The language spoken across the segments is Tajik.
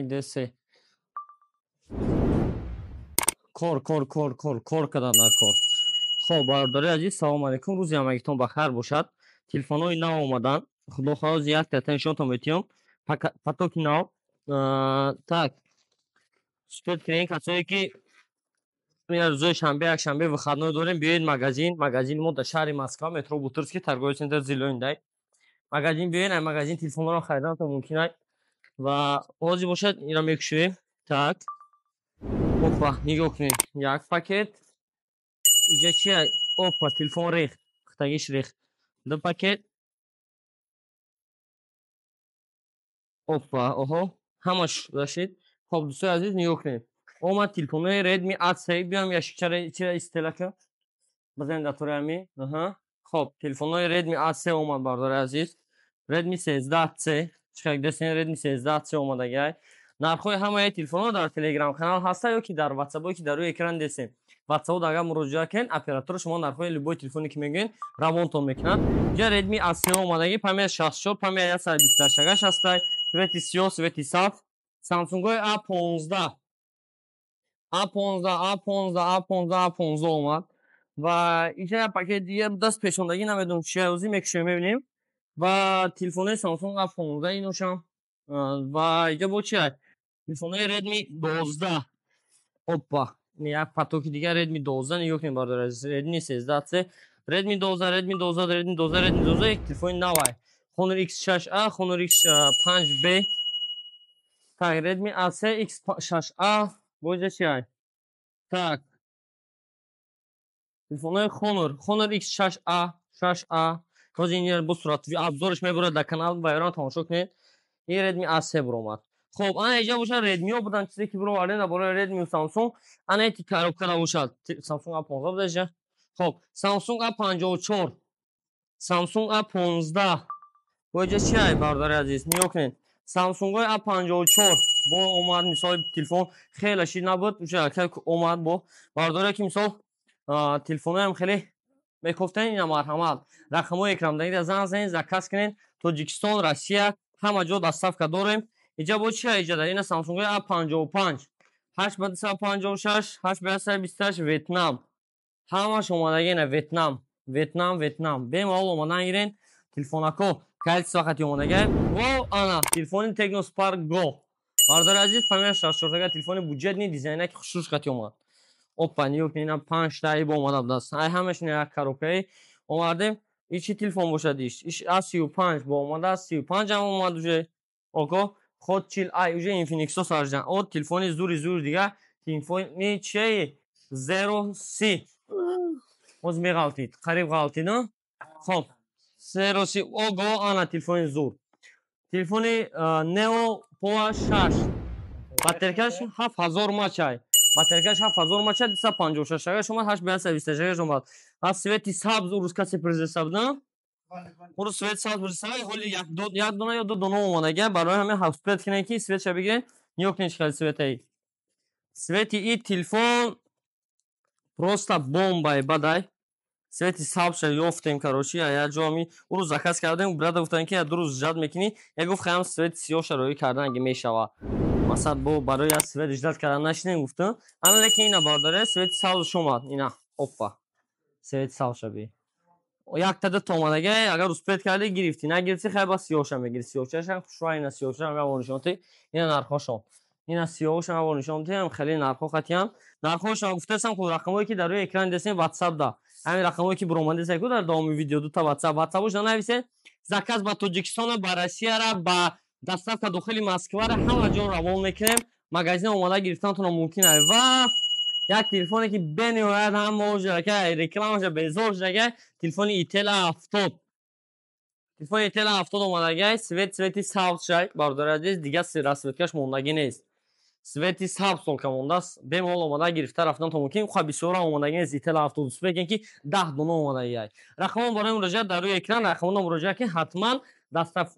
دسته کار کردن در کار. خب برادری عزیز سلام علیکم، روزی همگیتون بخیر باشد. تلفن‌های نو اومدن، خدا خواست یک تا نشونتون میتیم. پاتوک نو. Так, спорт крен касое ки рӯзи шанбе якшанбе выходной дорем, биёед магазини мо дар шаҳри Москва, метро Бутырский, торговый центр Зелёндай. Магазин биёед, ай магазин телефонҳоро хариданатон мумкин ай. Ва ҳозир бошад инро мекушоем. Так. Опа, нигоҳ кунед. Як пакет. Инҷа чи ай? Опа, телефон рехт. Хатагиш рехт. Ду пакет. Опа, оҳо. Ҳамаш дашед. Хоб дӯстои азиз нигоҳ кунед. Омад телефонҳои Redmi A3 биём яшикчара чира истела ка. Базани датори ами. Аҳа. Хоб, телефонҳои Redmi A3 омад бардори азиз. Redmi 13C. Чиқар дестен Redmi 13C омадагай. нархҳои ҳамаи телефонҳо дар Telegram канал ҳаста ё ки дар WhatsApp ки дар рӯи экран дестем. WhatsApp агар муроҷиат кунед, оператори шумо нархҳои любой телефоне ки мегӯед равонтон мекунад. Ҷа Redmi A3 омадаги, памяти 64, памяти 128 ҳастай. Свети сиёҳ, свети сабз. Samsung-ҳои A15 омад. Ва инҷа як пакет дигар даст пешондагӣ намедонам чия ҳозир мекушоем мебинем. Ва телефонҳои Samsung A15 иношам. Ва инҷа бо чи ай? Телефонҳои Redmi 12. Опа, як патоки дигар Redmi 12 нигоҳ кунед бардори азиз. Redmi 13C, Redmi 12, як телефони нав ай. Honor X6A, Honor X5B. Так, Redmi A3 X6A. Бо инҷа чи ай? Так. Телефонҳои Honor X6A, 6A. ҳозир ин бо сурат абзораш мебурад дар канал вайрон тамошо кунед. ин Redmi A3 буромад. Хоб, ана инҷа бошад Redmi-ҳо буданд, чизе ки бировардем дар бораи Redmi ва Samsung. Ана ин коробкада бошад. Samsung A15 буда инҷа. Хоб, Samsung A54, Samsung A15. бо инҷа чи ай бардори азиз? Нигоҳ кунед. Samsung-ҳои A54 бо омад мисоли телефон хеле шид набуд, омад бо бардори ки мисол телефонҳоям хеле мекуфтан ина марҳамат. Рақамҳои экрамдагида занг занед, заказ кунед. Тоҷикистон, Россия, ҳама ҷо доставка дорем. Инҷа бо чи ай иҷада? Ина Samsung-ҳои A55, 856, 828 Ветнам. Ҳамаш омадаги ина Ветнам. Бемаҳол омадан гирен. Телефонако калитис вақати омадагай. Во ана телефони Tecno Spark Go. Бардори азиз, памяти 64 телефони буҷетни дизайнаки хушруш қати омад. Опа, нигоҳ кунед, ина 5 таи бо омада будаст. Ай ҳамаш ина як коробкаи омадем. Ин чи телефон бошад иш? Иш A35 бо омадаст. 35 ҳам омад уже. Око Hot Chill Ай уже Infinix сарҷан. О телефони зури дигар. Телефони чи 0C. Оз меғалтид. Қариб ғалтид, а? Хоб. 0C ого ана телефони зур. Телефони Neo Power 6. Батарейкаш 7000 мач ай. Батарейкаш 7000 мач 256 шумо 828 шумо. Аз свети сабз урус касе презентация буд, а? Урус свет сабз презентация ҳоли як дона ё ду дона омадага барои ҳамин ҳавспред кинед ки свет ша бигирен. Нигоҳ кунед чиқади светаи. Свети и телефон просто бомбай бадай. Свети сабз ша ёфтем карочи, як ҷо ами урус заказ кардем, брада гуфтанд ки ду рӯз ҷад мекунӣ. Я гуфт хаям свети сиёҳ ша роӣ кардан аги мешава. Масад бо барои як свет ҷад кардан нашидем гуфтам. Ана лекин ина бардори свети сабз шумад. Ина опа. Свети сабз ша би. Як та ду та омадагай, агар успет карди гирифти, нагирифти хай ба сиёҳ ша мегири. Сиёҳ ша хушвай ина сиёҳ ша ва нишонти. Ина нархошон. ина сиёҳ ша ва нишонти ҳам хеле нархо хатиам. Нархошон гуфтасам худ рақамое ки дар рӯи экран дестем WhatsApp да. Ҳамин рақамое ки буромаде сай ку дар давоми видео ду та WhatsApp ша нависед. Заказ ба Тоҷикистон, ба Россия ра, ба доставка дохили Москва ра ҳама ҷо равон мекунем. Магазин омада гирифтанатон мумкин ай. Ва як телефоне ки бениҳоят ҳама ҷака рекламаша безор шудагай, телефони Itel A70. Телефони Itel A70 омадагай, свети сабз шай, бардори азиз, дигар расветкаш мондагӣ нест. Свети сабз толка мондааст. Бемаҳол омада гирифта рафтан то мумкин. Хуб бисёра омадагӣ нест. Itel A70 спекен ки 10 дона омадагай. Рақамон барои муроҷиат дар рӯи экран, рақамон муроҷиат ки ҳатман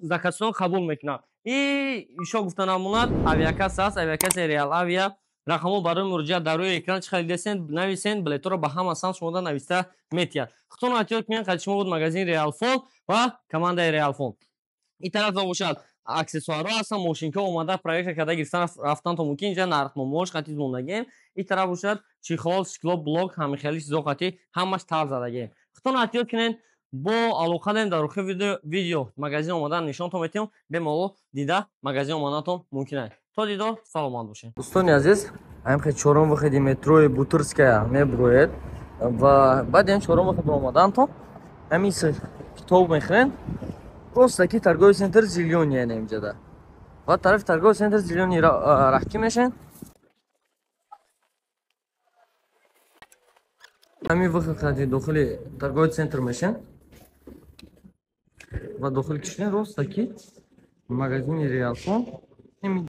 заказон қабул мекунам. Ишо гуфта намонад авиакасса аст, авиакасса Real Avia. Рақамон барои муроҷиат дар рӯи экран чӣ халидесен, нависен, билетҳоро ба ҳама сам шумода нависта метиҳад. Хутон эҳтиёт кунед, қади шумо буд магазин Real Phone ва командаи Real Phone. ин тараф бошад аксессуарҳо ҳастан, мошинка омада проекта карда гирифтан рафтан, то мумкин инҷа нархномаҳош қати зондагием. Ин тараф бошад чихол, стекло, блок, ҳамихели чизо қати ҳамаш таб задагием. Худтон эҳтиёт кунед. Бо алоқа дорем дар охири видео магазин омадан нишонтон метиҳам. Бемалол дида магазин омаданатон мумкин аст. То дидор саломат бошед. Дӯстони азиз, ҳамин чорум вахеди метрои Бутырская меброед ва баъди ин чорум вахед омаданатон ҳамин китоб мехӯнед. Ростаки торговый центр Зеленый инҷада. Ва тарафи торговый центр Зеленый раҳкӣ мешен. ҳамин вақт дохили торговый центр мешен. Ва дохили кишин ростаки магазини Реалфон